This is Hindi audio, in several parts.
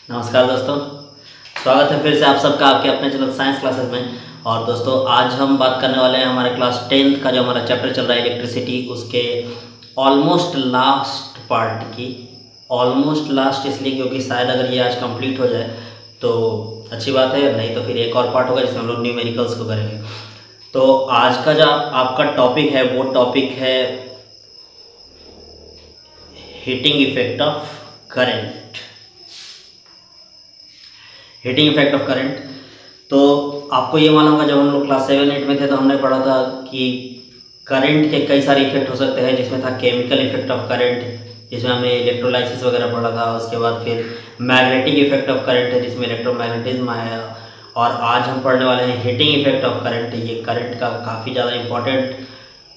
नमस्कार दोस्तों, स्वागत है फिर से आप सबका आपके अपने चैनल साइंस क्लासेस में। और दोस्तों आज हम बात करने वाले हैं हमारे क्लास 10th का जो हमारा चैप्टर चल रहा है इलेक्ट्रिसिटी, उसके ऑलमोस्ट लास्ट पार्ट की। ऑलमोस्ट लास्ट इसलिए क्योंकि शायद अगर ये आज कंप्लीट हो जाए तो अच्छी बात है, नहीं तो फिर एक और पार्ट होगा जिसमें हम लोग न्यूमेरिकल्स को करेंगे। तो आज का जो आपका टॉपिक है वो टॉपिक है heating effect of current. Heating effect of current, तो आपको ये मालूम होगा जब हम लोग क्लास 7-8 में थे तो हमने पढ़ा था कि करंट के कई सारे इफेक्ट हो सकते हैं, जिसमें था केमिकल इफेक्ट ऑफ करंट, जिसमें हमने इलेक्ट्रोलाइसिस वगैरह पढ़ा था। उसके बाद फिर मैग्नेटिक इफेक्ट ऑफ करंट है जिसमें इलेक्ट्रोमैग्नेटिज्म आया। और आज हम पढ़ने वाले हैं हीटिंग इफेक्ट ऑफ करंट। ये करंट का काफ़ी ज़्यादा इंपॉर्टेंट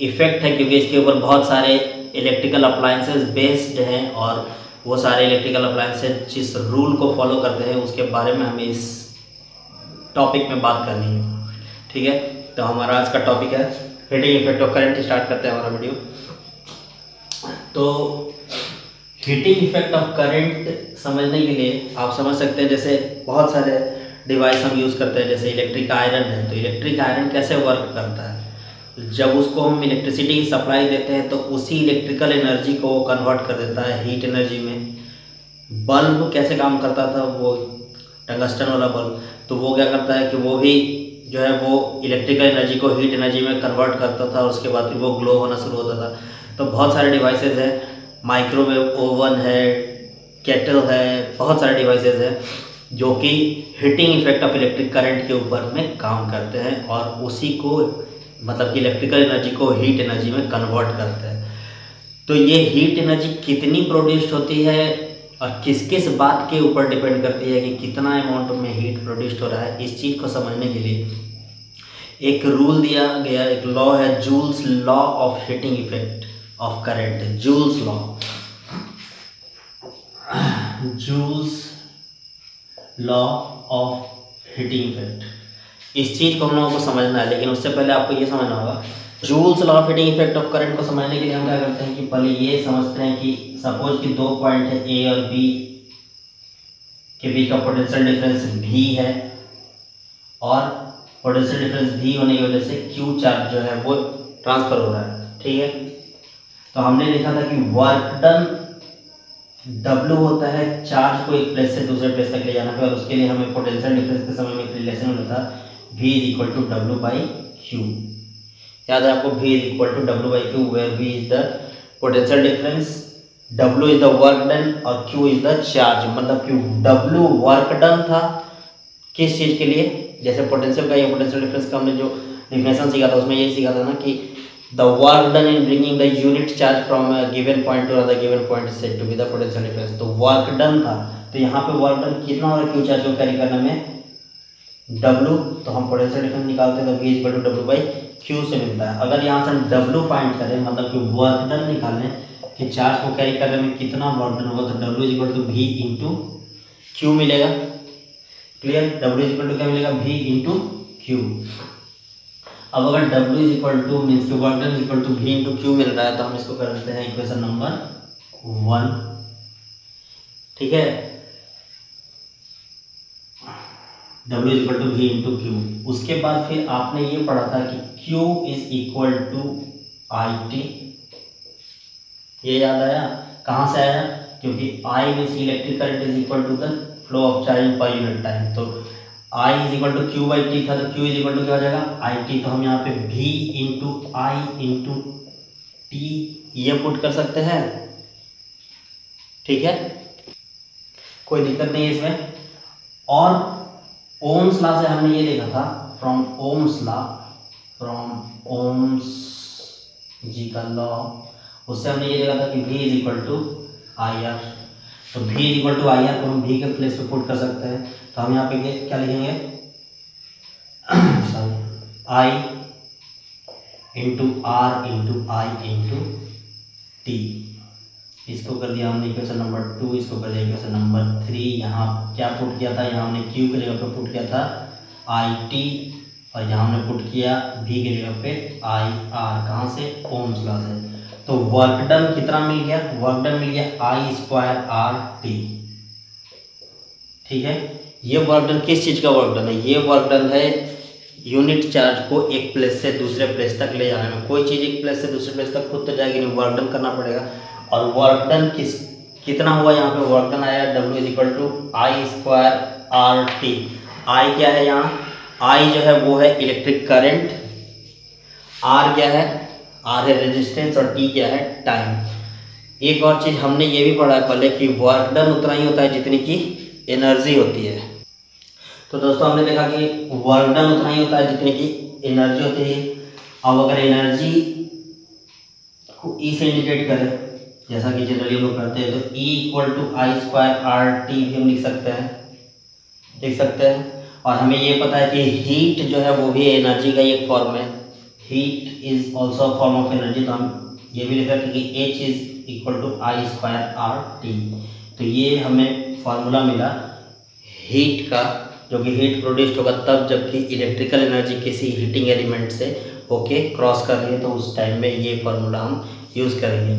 इफेक्ट है क्योंकि इसके ऊपर बहुत सारे इलेक्ट्रिकल अप्लायंसेस बेस्ड हैं और वो सारे इलेक्ट्रिकल अप्लायंसेस जिस रूल को फॉलो करते हैं उसके बारे में हमें इस टॉपिक में बात करनी है। ठीक है, तो हमारा आज का टॉपिक है heating effect of current. Start करते हैं हमारा वीडियो। तो हीटिंग इफेक्ट ऑफ करंट समझने के लिए आप समझ सकते हैं, जैसे बहुत सारे डिवाइस हम यूज़ करते हैं, जैसे इलेक्ट्रिक आयरन है। तो इलेक्ट्रिक आयरन कैसे वर्क करता है? जब उसको हम इलेक्ट्रिसिटी की सप्लाई देते हैं तो उसी इलेक्ट्रिकल एनर्जी को वो कन्वर्ट कर देता है हीट एनर्जी में। बल्ब कैसे काम करता था, वो टंगस्टन वाला बल्ब, तो वो क्या करता है कि वो भी जो है वो इलेक्ट्रिकल एनर्जी को हीट एनर्जी में कन्वर्ट करता था और उसके बाद फिर वो ग्लो होना शुरू होता था। तो बहुत सारे डिवाइसेस हैं, माइक्रोवेव ओवन है, केटल है, बहुत सारे डिवाइसेस हैं जो कि heating effect of electric current के ऊपर में काम करते हैं और उसी को मतलब कि इलेक्ट्रिकल एनर्जी को हीट एनर्जी में कन्वर्ट करते हैं। तो ये हीट एनर्जी कितनी प्रोड्यूस्ड होती है और किस किस बात के ऊपर डिपेंड करती है कि कितना अमाउंट में हीट प्रोड्यूस्ड हो रहा है, इस चीज़ को समझने के लिए एक रूल दिया गया, एक लॉ है, joules law of heating effect of current. Joules law, joules law of heating effect, इस चीज़ को हम लोगों को समझना है। लेकिन उससे पहले आपको ये समझना होगा, joules law of heating effect of current को समझने के लिए हम क्या करते हैं कि पहले ये समझते हैं कि सपोज कि दो पॉइंट है ए और बी के बीच का पोटेंशियल डिफरेंस भी है और पोटेंशियल डिफरेंस भी होने की वजह से क्यू चार्ज जो है वो ट्रांसफर हो रहा है। ठीक है, तो हमने देखा था कि वर्क डन W होता है चार्ज को एक प्लेस से दूसरे प्लेस तक ले जाने पे, और उसके लिए हमें पोटेंशियल डिफरेंस के समय में एक रिलेशन मिलता था V = W/Q। याद है आपको, V = W/Q, where V is the potential difference, W is the work done और Q इज द चार्ज। मतलब कि W वर्क डन था किस चीज़ के लिए, जैसे पोटेंशियल का, ये पोटेंशियल डिफरेंस का हमने जो डिफिनेशन सीखा था उसमें यही सीखा था ना कि the work done in bringing the unit charge from a given point to another given point is said to be the potential difference। तो work done था, तो यहाँ पे work done कितना हो रहा है क्यू चार्ज को कैरी करने में, W, तो हम पोटेंशियल डिफरेंस निकालते हैं तो V = W/Q से मिलता है। अगर यहाँ से हम W फाइंड करें, मतलब कि वर्क डन निकालें कि चार्ज को कैरी करने में कितना वर्क डन होगा, तो W = V × Q मिलेगा। क्लियर, W = क्या मिलेगा, V × Q। अब अगर W मीन्स कि वर्क डन V × Q मिल रहा है तो हम इसको कर देते हैं इक्वेशन नंबर 1। ठीक है, W = V × Q। उसके बाद फिर आपने ये पढ़ा था कि Q = IT। ये याद आया, कहाँ से आया, क्योंकि I means electric current is equal to the flow of charge per unit time. तो I = Q/T था, तो Q = क्या हो जाएगा, IT। तो हम यहाँ पे V × I × T ये पुट कर सकते हैं। ठीक है, कोई दिक्कत नहीं है इसमें। और ओम्स लॉ से हमने ये देखा था, फ्रॉम ओम्स जी का लॉ, उससे हमने ये देखा था कि V = IR। तो V = IR को हम V के प्लेस पे पुट कर सकते हैं। तो हम यहाँ पे क्या लिखेंगे, sorry, I × R × I × T। इसको कर दिया हमने इक्वेशन नंबर 2, इसको कर दिया इक्वेशन नंबर 3। यहाँ क्या पुट किया था, यहाँ हमने Q के जगह पे पुट किया था IT और यहाँ हमने पुट किया V की जगह पे IR, कहाँ से, ओम्स लॉ से। तो वर्क डन कितना मिल गया, वर्क डन मिल गया I²RT। ठीक है, ये वर्क डन किस चीज़ का वर्क डन है, ये वर्क डन है यूनिट चार्ज को एक प्लेस से दूसरे प्लेस तक ले जाने में। कोई चीज़ एक प्लेस से दूसरे प्लेस तक खुद तो जाएगी नहीं, वर्क डन करना पड़ेगा। और वर्क डन कितना हुआ यहाँ पे, वर्क डन आया W = I²RT। I क्या है यहाँ, I जो है वो है इलेक्ट्रिक करंट, R क्या है, R है रेजिस्टेंस, और T क्या है, टाइम। एक और चीज़ हमने ये भी पढ़ा पहले कि वर्क डन उतना ही होता है जितनी की एनर्जी होती है। तो दोस्तों हमने देखा कि वर्क डन उतना ही होता है जितनी की एनर्जी होती है। अब अगर एनर्जी को E से इंडिकेट करें, जैसा कि जनरली लोग करते हैं, तो E = I²RT भी हम लिख सकते हैं। और हमें ये पता है कि हीट जो है वो भी एनर्जी का एक फॉर्म है, heat is also a form of energy. तो हम ये भी लिख सकते हैं कि H = I²RT। तो ये हमें फॉर्मूला मिला हीट का, जो कि हीट प्रोड्यूस्ड होगा तब जबकि इलेक्ट्रिकल एनर्जी किसी हीटिंग एलिमेंट से होके क्रॉस कर रही है, तो उस टाइम में ये फॉर्मूला हम यूज़ करेंगे।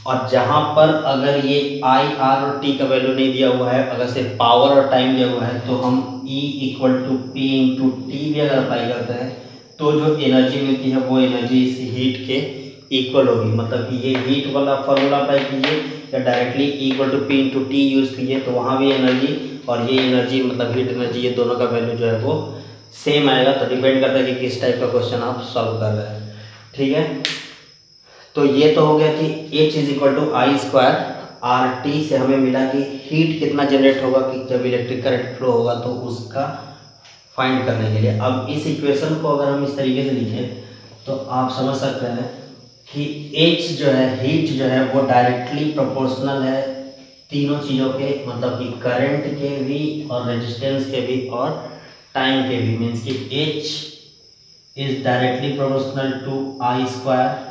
और जहाँ पर अगर ये I, R और T का वैल्यू नहीं दिया हुआ है, अगर सिर्फ पावर और टाइम दिया हुआ है, तो हम E = P × T भी अगर अप्लाई करते हैं तो जो एनर्जी मिलती है वो एनर्जी इस हीट के इक्वल होगी। मतलब कि ये हीट वाला फॉर्मूला अप्लाई कीजिए या directly E = P × T use कीजिए, तो वहाँ भी एनर्जी और ये एनर्जी मतलब हीट एनर्जी, ये दोनों का वैल्यू जो है वो सेम आएगा। तो डिपेंड करता है कि किस टाइप का क्वेश्चन आप सॉल्व कर रहे हैं। ठीक है, तो ये तो हो गया कि H = I²RT से हमें मिला कि हीट कितना जनरेट होगा कि जब इलेक्ट्रिक करंट फ्लो होगा, तो उसका फाइंड करने के लिए। अब इस इक्वेशन को अगर हम इस तरीके से लिखें तो आप समझ सकते हैं कि H जो है, हीट जो है वो डायरेक्टली प्रोपोर्शनल है तीनों चीज़ों के, मतलब कि करंट के भी और रेजिस्टेंस के भी और टाइम के भी। मीन्स कि H is directly proportional to I²,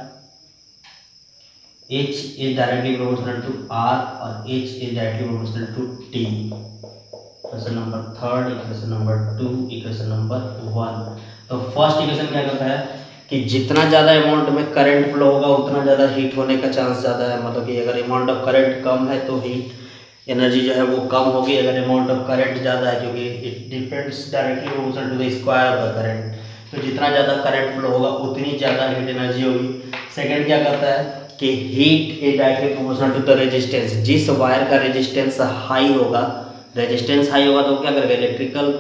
H is directly proportional to R और H is directly proportional to T। Equation number 3, equation number 2, equation number 1। तो फर्स्ट इक्वेशन क्या कहता है कि जितना ज़्यादा अमाउंट में करंट फ्लो होगा उतना ज़्यादा हीट होने का चांस ज़्यादा है। मतलब कि अगर अमाउंट ऑफ करंट कम है तो हीट एनर्जी जो है वो कम होगी। अगर अमाउंट ऑफ करंट ज़्यादा है, क्योंकि it depends directly proportional to the square of the current, तो जितना ज़्यादा करंट फ्लो होगा उतनी ज़्यादा हीट एनर्जी होगी। सेकेंड क्या करता है कि heat is directly proportional to the resistance. जिस वायर का रेजिस्टेंस हाई होगा, रेजिस्टेंस हाई होगा तो क्या करेगा, इलेक्ट्रिकल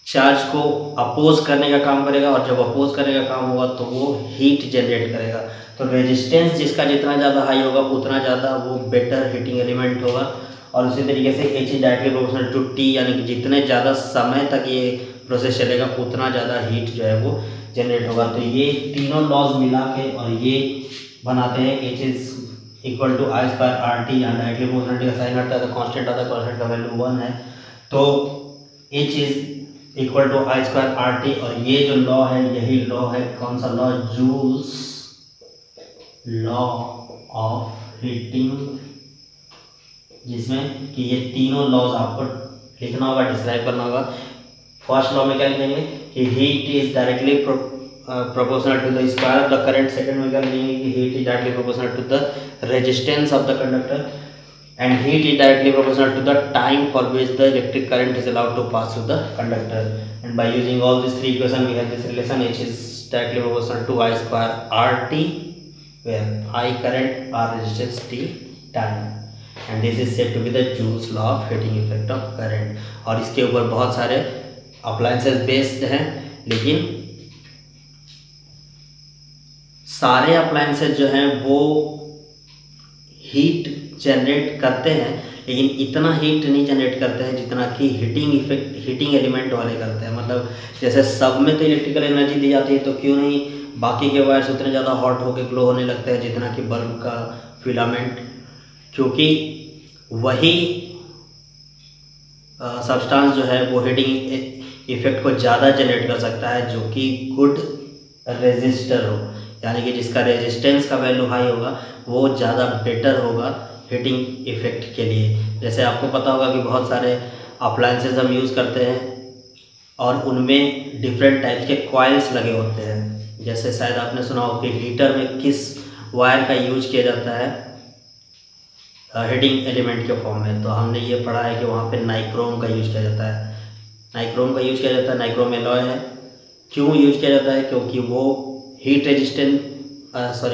चार्ज को अपोज करने का काम करेगा, और जब अपोज करने का काम होगा तो वो हीट जनरेट करेगा। तो रेजिस्टेंस जिसका जितना ज़्यादा हाई होगा उतना ज़्यादा वो बेटर हीटिंग एलिमेंट होगा। और उसी तरीके से H is directly proportional to T, यानी कि जितने ज़्यादा समय तक ये प्रोसेस चलेगा उतना ज़्यादा हीट जो है वो जनरेट होगा। तो ये तीनों लॉज मिला के और ये बनाते हैं H is equal to I²RT। यहाँ डायरेक्टली प्रोपोर्शनलिटी का साइन हटता है तो कांस्टेंट आता है, कांस्टेंट का वैल्यू 1 है। तो H is equal to I²RT। और ये जो लॉ है यही लॉ है, कौन सा law, joules law of heating, जिसमें कि ये तीनों लॉज आपको लिखना होगा, डिस्क्राइब करना होगा। फर्स्ट लॉ में क्या लिखेंगे कि heat is directly proportional to the square of the current। Second में क्या लिखेंगे कि heat is directly proportional to the resistance of the conductor and heat is directly proportional to the time for which the electric current is allowed to pass through the conductor। And by using all these three equations we have this relation H is directly proportional to I²RT, where I current, R resistance, T time, and this is said to be the Joule's law of heating effect of current। और इसके ऊपर बहुत सारे अप्लायंसेस बेस्ड हैं, लेकिन सारे अप्लायंसेस जो हैं वो हीट जनरेट करते हैं, लेकिन इतना हीट नहीं जनरेट करते हैं जितना कि हीटिंग एलिमेंट वाले करते हैं। मतलब जैसे सब में तो इलेक्ट्रिकल एनर्जी दी जाती है, तो क्यों नहीं बाकी के वायर्स उतने ज़्यादा हॉट होकर ग्लो होने लगते हैं जितना कि बल्ब का फिलामेंट, क्योंकि वही सब्सटेंस जो है वो हीटिंग इफेक्ट को ज़्यादा जनरेट कर सकता है, जो कि गुड रेजिस्टर हो, यानी कि जिसका रेजिस्टेंस का वैल्यू हाई होगा वो ज़्यादा बेटर होगा हीटिंग इफेक्ट के लिए। जैसे आपको पता होगा कि बहुत सारे अप्लायंसेस हम यूज़ करते हैं और उनमें डिफरेंट टाइप्स के कॉइल्स लगे होते हैं। जैसे शायद आपने सुना हो कि हीटर में किस वायर का यूज किया जाता है हीटिंग एलिमेंट के फॉर्म में, तो हमने ये पढ़ा है कि वहाँ पे नाइक्रोम का यूज किया जाता है। नाइक्रोम का यूज किया जाता है, नाइक्रोम एलॉय है। क्यों यूज किया जाता है? क्योंकि वो हीट रेजिस्टेंट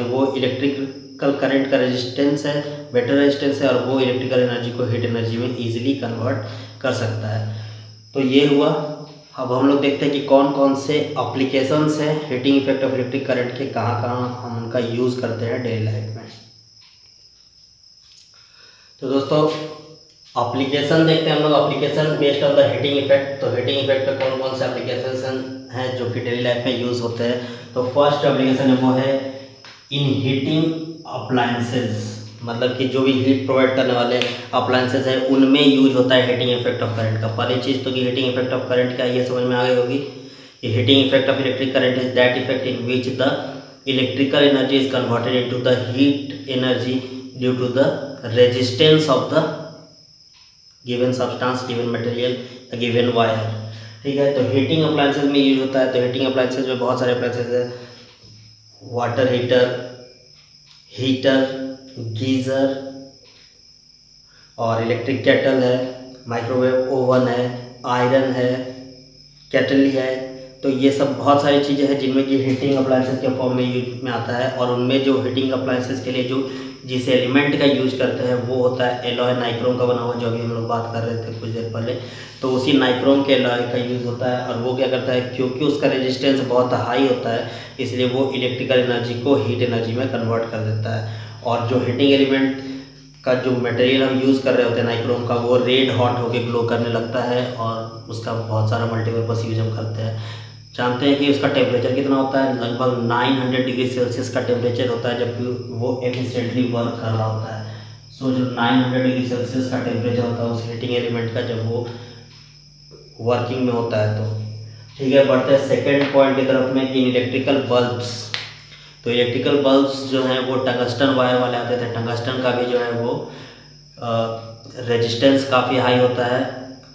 वो इलेक्ट्रिकल करंट का रेजिस्टेंस है, बेटर रेजिस्टेंस है, और वो इलेक्ट्रिकल एनर्जी को हीट एनर्जी में ईजिली कन्वर्ट कर सकता है। तो ये हुआ। अब हम लोग देखते हैं कि कौन कौन से एप्लीकेशंस हैं heating effect of electric current के, कहाँ कहाँ हम उनका यूज़ करते हैं डेली लाइफ में। तो दोस्तों एप्लीकेशन देखते हैं हम लोग, application based on the heating effect. तो हीटिंग इफेक्ट में कौन कौन से एप्लीकेशन हैं जो कि डेली लाइफ में यूज़ होते हैं। तो फर्स्ट एप्लीकेशन है वो है इन हीटिंग अप्लायंसेज, मतलब कि जो भी हीट प्रोवाइड करने वाले अप्लायंसेज हैं उनमें यूज होता है हीटिंग इफेक्ट ऑफ करंट का। पहली चीज़ तो कि हीटिंग इफेक्ट ऑफ करंट क्या ये समझ में आ गई होगी। ये heating effect of electric current is that effect in which the electrical energy is converted into the heat energy due to the resistance of the given substance, given material, given wire. ठीक है, तो हीटिंग अप्लायंसेज में यूज होता है। तो हीटिंग अप्लायंसेज में बहुत सारे अप्लायंसेज है, वाटर हीटर, गीज़र और इलेक्ट्रिक केटल है, माइक्रोवेव ओवन है, आयरन है, केटली है। तो ये सब बहुत सारी चीज़ें हैं जिनमें कि हीटिंग अप्लायंसेज के फॉर्म में यूज में आता है। और उनमें जो हीटिंग अप्लायंसेज के लिए जो जिस एलिमेंट का यूज करते हैं वो होता है एलॉय, नाइक्रोम का बना हुआ, जो अभी हम लोग बात कर रहे थे कुछ देर पहले। तो उसी नाइक्रोम के एलॉय का यूज़ होता है। और वो क्या करता है, क्योंकि उसका रेजिस्टेंस बहुत हाई होता है इसलिए वो इलेक्ट्रिकल एनर्जी को हीट एनर्जी में कन्वर्ट कर देता है। और जो हीटिंग एलिमेंट का जो मटेरियल हम यूज़ कर रहे होते हैं नाइक्रोम का, वो रेड हॉट होकर ग्लो करने लगता है और उसका बहुत सारा मल्टीपर्पज़ यूज हम करते हैं। जानते हैं कि उसका टेम्परेचर कितना होता है, लगभग 900 डिग्री सेल्सियस का टेम्परेचर होता है जबकि वो एफिशिएंटली वर्क कर रहा होता है। सो जो 900 डिग्री सेल्सियस का टेम्परेचर होता है उस हीटिंग एलिमेंट का जब वो वर्किंग में होता है। तो ठीक है, बढ़ते हैं सेकेंड पॉइंट की तरफ में कि इलेक्ट्रिकल बल्ब्स। तो इलेक्ट्रिकल बल्ब्स जो हैं वो टंगस्टन वायर वाले आते थे। टंगस्टन का भी जो है वो रेजिस्टेंस काफ़ी हाई होता है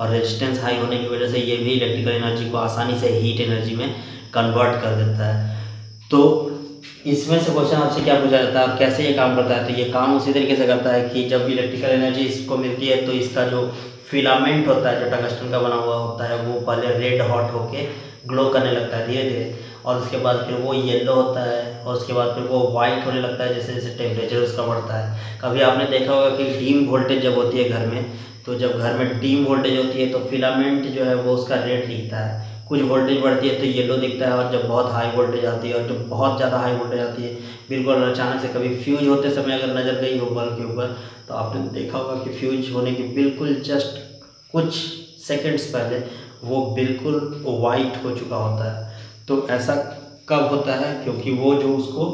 और रेजिस्टेंस हाई होने की वजह से ये भी इलेक्ट्रिकल एनर्जी को आसानी से हीट एनर्जी में कन्वर्ट कर देता है। तो इसमें से क्वेश्चन आपसे क्या पूछा जाता है, कैसे ये काम करता है। तो ये काम उसी तरीके से करता है कि जब इलेक्ट्रिकल एनर्जी इसको मिलती है तो इसका जो फिलामेंट होता है जो टंगस्टन का बना हुआ होता है वो पहले रेड हॉट होके ग्लो करने लगता है धीरे धीरे, और उसके बाद फिर वो येलो होता है और उसके बाद फिर वो वाइट होने लगता है जैसे जैसे टेम्परेचर उसका बढ़ता है। कभी आपने देखा होगा कि डीम वोल्टेज जब होती है घर में, तो जब घर में डीम वोल्टेज होती है तो फिलामेंट जो है वो उसका रेड दिखता है, कुछ वोल्टेज बढ़ती है तो येलो दिखता है, और जब बहुत हाई वोल्टेज आती है और जब बहुत ज़्यादा हाई वोल्टेज आती है बिल्कुल अचानक से कभी फ्यूज होते समय अगर नज़र गई हो बल्ब के ऊपर तो आपने देखा होगा कि फ्यूज होने के बिल्कुल जस्ट कुछ सेकंड्स पहले वो बिल्कुल वाइट हो चुका होता है। तो ऐसा कब होता है, क्योंकि वो जो उसको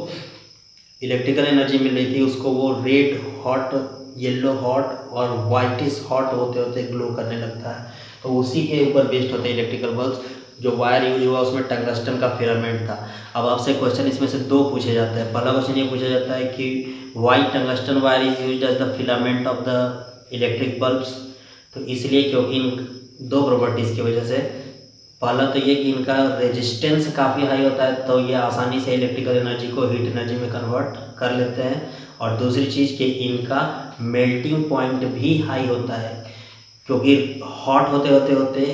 इलेक्ट्रिकल एनर्जी मिल रही थी उसको वो रेड हॉट, येलो हॉट और वाइटिश हॉट होते होते ग्लो करने लगता है। तो उसी के ऊपर बेस्ड होते हैं इलेक्ट्रिकल बल्ब्स। जो वायर यूज हुआ उसमें टंगस्टन का फिलामेंट था। अब आपसे क्वेश्चन इसमें से दो पूछे जाते हैं। पहला क्वेश्चन ये पूछा जाता है कि why tungsten wire is used as the filament of the electric bulbs. तो इसलिए क्योंकि इन दो प्रॉपर्टीज़ की वजह से, पहला तो ये कि इनका रेजिस्टेंस काफ़ी हाई होता है तो ये आसानी से इलेक्ट्रिकल एनर्जी को हीट एनर्जी में कन्वर्ट कर लेते हैं, और दूसरी चीज़ कि इनका मेल्टिंग पॉइंट भी हाई होता है, क्योंकि हॉट होते होते होते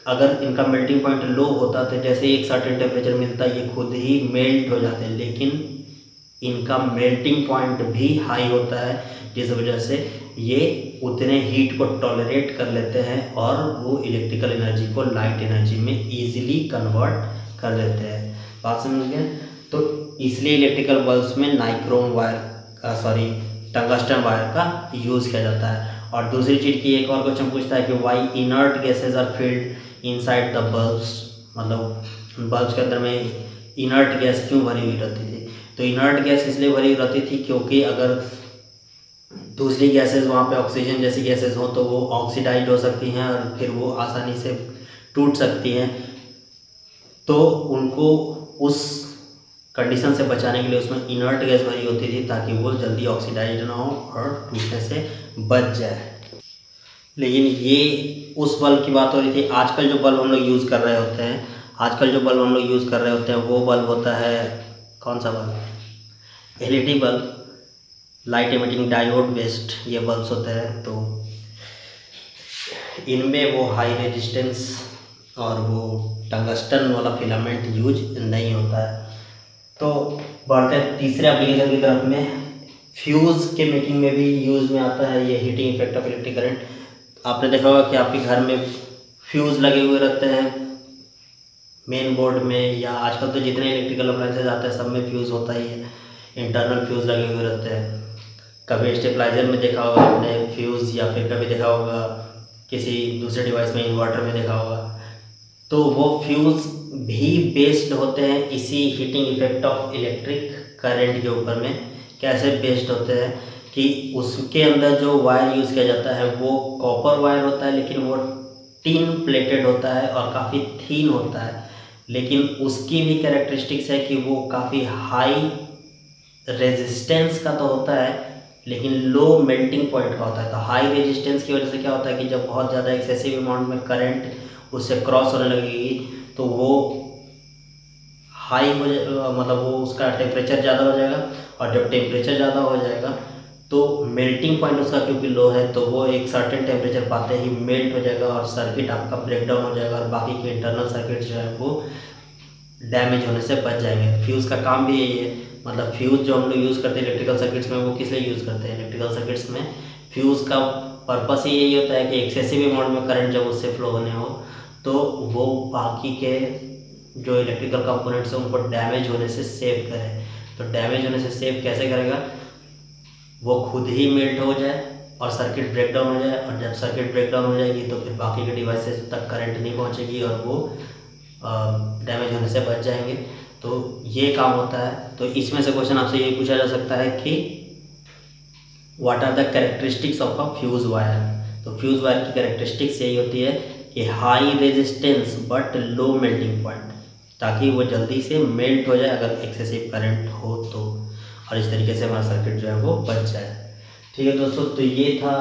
अगर इनका मेल्टिंग पॉइंट लो होता तो जैसे एक सर्टेन टेम्परेचर मिलता ये खुद ही मेल्ट हो जाते हैं, लेकिन इनका मेल्टिंग पॉइंट भी हाई होता है जिस वजह से ये उतने हीट को टॉलरेट कर लेते हैं और वो इलेक्ट्रिकल एनर्जी को लाइट एनर्जी में इजीली कन्वर्ट कर लेते हैं। बात समझ गए। तो इसलिए इलेक्ट्रिकल बल्ब्स में नाइक्रोम वायर का टंगस्टन वायर का यूज़ किया जाता है। और दूसरी चीज़ की एक और क्वेश्चन पूछता है कि why inert gases are filled inside the bulbs, मतलब बल्ब्स के अंदर में इनर्ट गैस क्यों भरी हुई रहती थी। तो इनर्ट गैस इसलिए भरी हुई रहती थी क्योंकि अगर दूसरी गैसेज वहाँ पे ऑक्सीजन जैसी गैसेज हों तो वो ऑक्सीडाइज हो सकती हैं और फिर वो आसानी से टूट सकती हैं। तो उनको उस कंडीशन से बचाने के लिए उसमें इनर्ट गैस भरी होती थी ताकि वो जल्दी ऑक्सीडाइज ना हो और टूटने से बच जाए। लेकिन ये उस बल्ब की बात हो रही थी। आजकल जो बल्ब हम लोग यूज़ कर रहे होते हैं, वो बल्ब होता है कौन सा bulb? LED bulb, light emitting diode based ये बल्ब्स होते हैं। तो इनमें वो हाई रेजिस्टेंस और वो टंगस्टन वाला फिलामेंट यूज नहीं होता है। तो बढ़ते हैं तीसरे एप्लीकेशन की तरफ में। फ्यूज़ के मेकिंग में भी यूज़ में आता है ये heating effect of electric current. आपने देखा होगा कि आपके घर में फ्यूज़ लगे हुए रहते हैं मेन बोर्ड में, या आजकल तो जितने इलेक्ट्रिकल अप्लायंसेज आते हैं सब में फ्यूज़ होता ही है, इंटरनल फ्यूज़ लगे हुए रहते हैं। कभी स्टेबलाइजर में देखा होगा आपने फ्यूज़, या फिर कभी देखा होगा किसी दूसरे डिवाइस में, इन्वर्टर में देखा होगा। तो वो फ्यूज़ भी बेस्ड होते हैं इसी heating effect of electric current के ऊपर में। कैसे बेस्ड होते हैं कि उसके अंदर जो वायर यूज़ किया जाता है वो कॉपर वायर होता है, लेकिन वो टिन प्लेटेड होता है और काफ़ी थीन होता है। लेकिन उसकी भी कैरेक्टरिस्टिक्स है कि वो काफ़ी हाई रेजिस्टेंस का तो होता है, लेकिन लो मेल्टिंग पॉइंट का होता है। तो हाई रेजिस्टेंस की वजह से क्या होता है कि जब बहुत ज़्यादा एक्सेसिव अमाउंट में करंट उससे क्रॉस होने लगेगी तो वो हाई हो मतलब वो उसका टेम्परेचर ज़्यादा हो जाएगा, और जब टेम्परेचर ज़्यादा हो जाएगा तो मेल्टिंग पॉइंट उसका क्योंकि लो है तो वो एक सर्टेन टेम्परेचर पाते ही मेल्ट हो जाएगा और सर्किट आपका ब्रेकडाउन हो जाएगा, और बाकी के इंटरनल सर्किट जो है वो डैमेज होने से बच जाएंगे। फ्यूज़ का काम भी यही है, मतलब फ्यूज़ जो हम लोग यूज़ करते हैं इलेक्ट्रिकल सर्किट्स में, वो किस लिए यूज़ करते हैं? इलेक्ट्रिकल सर्किट्स में फ्यूज़ का पर्पस ही यही होता है कि एक्सेसिव अमाउंट में करंट जब उससे फ्लो होने हो तो वो बाकी के जो इलेक्ट्रिकल कंपोनेंट्स हैं उनको डैमेज होने से सेव करें। तो डैमेज होने से सेव कैसे करेगा? वो खुद ही मेल्ट हो जाए और सर्किट ब्रेकडाउन हो जाए, और जब सर्किट ब्रेकडाउन हो जाएगी तो फिर बाकी के डिवाइसेस तक करंट नहीं पहुंचेगी और वो डैमेज होने से बच जाएंगे। तो ये काम होता है। तो इसमें से क्वेश्चन आपसे ये पूछा जा सकता है कि what are the characteristics of a fuse wire. तो फ्यूज़ वायर की कैरेक्टरिस्टिक्स यही होती है कि high resistance but low melting point, ताकि वो जल्दी से मेल्ट हो जाए अगर एक्सेसिव करंट हो तो, और इस तरीके से हमारा सर्किट जो है वो बच जाए। ठीक है दोस्तों, तो ये था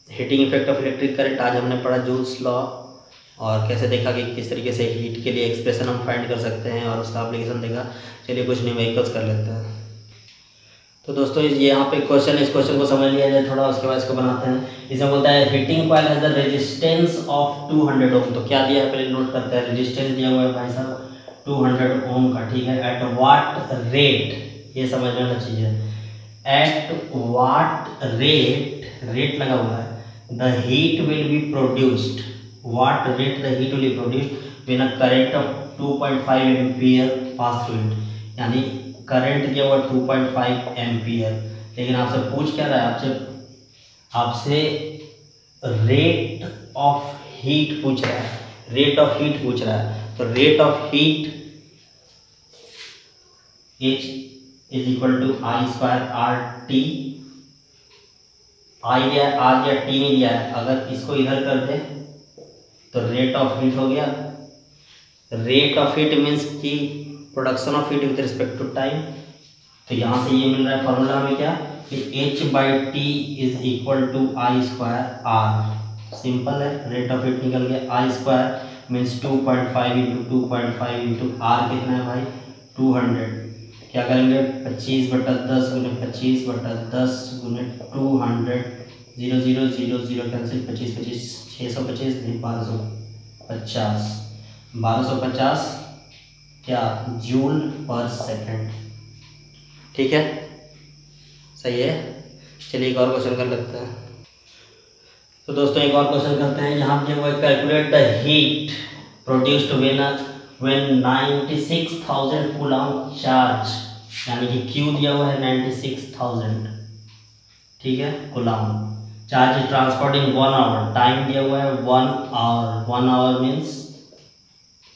heating effect of electric current. आज हमने पढ़ा जूल्स लॉ और कैसे देखा कि किस तरीके से हीट के लिए एक्सप्रेशन हम फाइंड कर सकते हैं और उसका एप्लीकेशन देखा। चलिए कुछ न्यूमेरिकल्स कर लेते हैं। तो दोस्तों ये यहाँ पे क्वेश्चन, इस क्वेश्चन को समझ लिया जाए थोड़ा, उसके बाद इसको बनाते हैं। इसमें बोलता है heating coil has the resistance of 200 ओम। तो क्या दिया है पहले नोट करते हैं। रेजिस्टेंस दिया हुआ है भाई साहब 200 ओम का, ठीक है। एट व्हाट रेट, ये समझ में आना चाहिए। एट व्हाट रेट लगा हुआ है, the heat will be produced. What rate the heat will be produced when a current of 2.5 ampere pass through it. यानी करंट दिया हुआ 2.5 एम्पीयर, लेकिन आपसे पूछ क्या रहा है? आपसे रेट ऑफ हीट पूछ रहा है, रेट ऑफ हीट पूछ रहा है। तो rate of heat H is equal to I square R T. I दिया है, आर दिया, टी नहीं दिया है। अगर इसको इधर कर दे तो रेट ऑफ हीट हो गया। रेट ऑफ हीट मीन्स कि production of heat with respect to time. तो यहाँ से ये मिल रहा है फॉर्मूला हमें क्या कि H/T is equal to I square R. Simple है, रेट ऑफ हीट निकल गया। I square means 2.5 into 2.5 into R कितना है भाई 200। क्या करेंगे 25/10 गुने 25/10 गुने 200, 0 0 0 0 कैंसिल, 25 25 625 1250, 1250 क्या जूल पर सेकंड। ठीक है, सही है। चलिए एक और क्वेश्चन कर लेते हैं। तो दोस्तों एक और क्वेश्चन करते हैं। यहाँ पे वो calculate the heat produced when 96,000 coulomb charge, यानी कि Q दिया हुआ है 96,000, ठीक है, coulomb charge is transferred in 1 hour. Time दिया हुआ है 1 आवर, 1 आवर मीन्स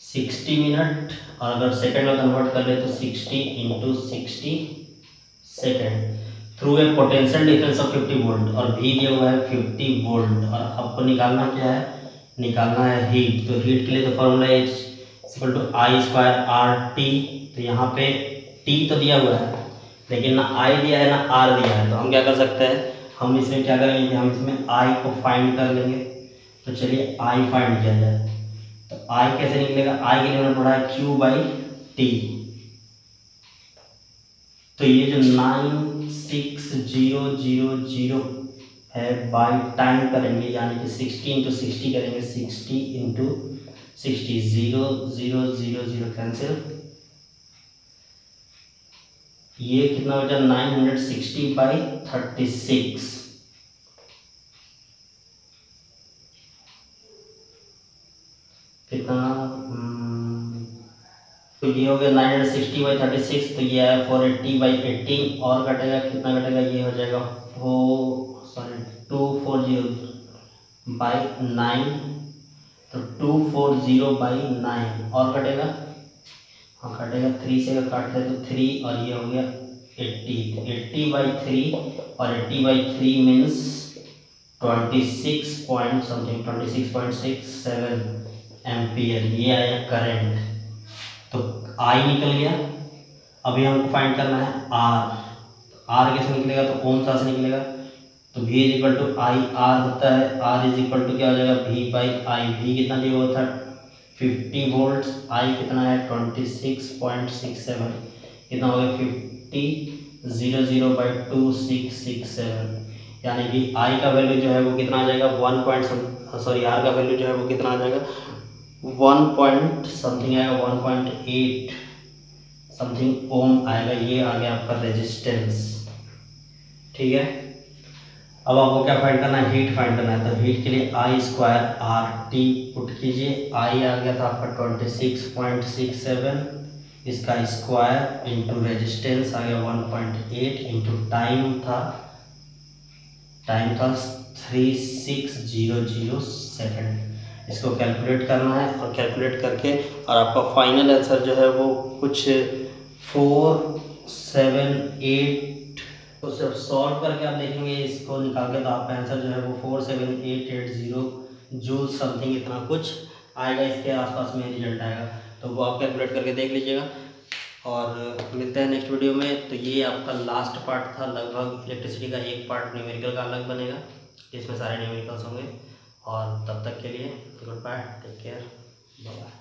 60 मिनट, और अगर सेकंड में कन्वर्ट कर ले तो 60 into 60 second, through a potential difference of 50 volt, और भी दिया हुआ है 50 वोल्ट। और आपको निकालना क्या है? निकालना है हीट। तो हीट के लिए तो formula H equal to I square R T. तो यहाँ पे T तो दिया हुआ है लेकिन ना I दिया है ना R दिया है, तो हम क्या कर सकते हैं? हम इसमें क्या करेंगे कि हम इसमें आई को फाइंड कर लेंगे। तो चलिए आई फाइंड किया जाए। तो आई कैसे निकलेगा, आई के लिए हमने पढ़ा है क्यू बाई टी। तो ये जो 96000 है बाई टाइम करेंगे, यानी कि 60 इंटू 60 करेंगे, 60 इंटू 60, 0 0 0 0 कैंसिल। ये कितना हो जाए 960 बाई 36, कितना तो ये हो गया 960 बाई 36। तो ये है 480 बाई 18 और कटेगा, कितना कटेगा, ये हो जाएगा 240 बाई 9। तो 240 बाई 9 और कटेगा, हाँ कटेगा 3 से काटते तो 3 और ये हो गया 80। 80 बाई 3 और 80 by 3 means 26 point something 26.67 ampere, ये आया करंट। तो आई निकल गया। अभी हमको फाइंड करना है आर। आर कैसे निकलेगा, तो ओम सा से निकलेगा। तो V is equal to I R होता है। R इज इक्वल टू क्या हो जाएगा, V बाई आई। V कितना दिया हुआ था 50 वोल्ट, आई कितना है 26.67, कितना हो गया 50 00 बाई 2667, यानी कि आई का वैल्यू जो है वो कितना आ जाएगा 1 पॉइंट सॉरी आर का वैल्यू जो है वो कितना आ जाएगा 1 पॉइंट समथिंग आएगा, 1.8 समथिंग ओम आएगा। ये आ गया आपका रेजिस्टेंस। ठीक है, अब आपको क्या फाइंड करना है, हीट फाइंड करना है। तो हीट के लिए आई स्क्वायर आर टी पुट कीजिए। आई आ गया था आपका 26.67, इसका स्क्वायर इंटू रेजिस्टेंस आ गया 1.8 इंटू टाइम था 3600 सेकेंड। इसको कैलकुलेट करना है और कैलकुलेट करके और आपका फाइनल आंसर जो है वो कुछ 478। तो जब सॉल्व करके आप देखेंगे इसको निकाल के, तो आपका आंसर जो है वो 47880 जूल समथिंग इतना कुछ आएगा, इसके आसपास में रिजल्ट आएगा। तो वो आप कैलकुलेट करके देख लीजिएगा और मिलते हैं नेक्स्ट वीडियो में। तो ये आपका लास्ट पार्ट था, लगभग इलेक्ट्रिसिटी का एक पार्ट न्यूमेरिकल का अलग बनेगा, इसमें सारे न्यूमेरिकल्स होंगे। और तब तक के लिए good bye, take care, bye.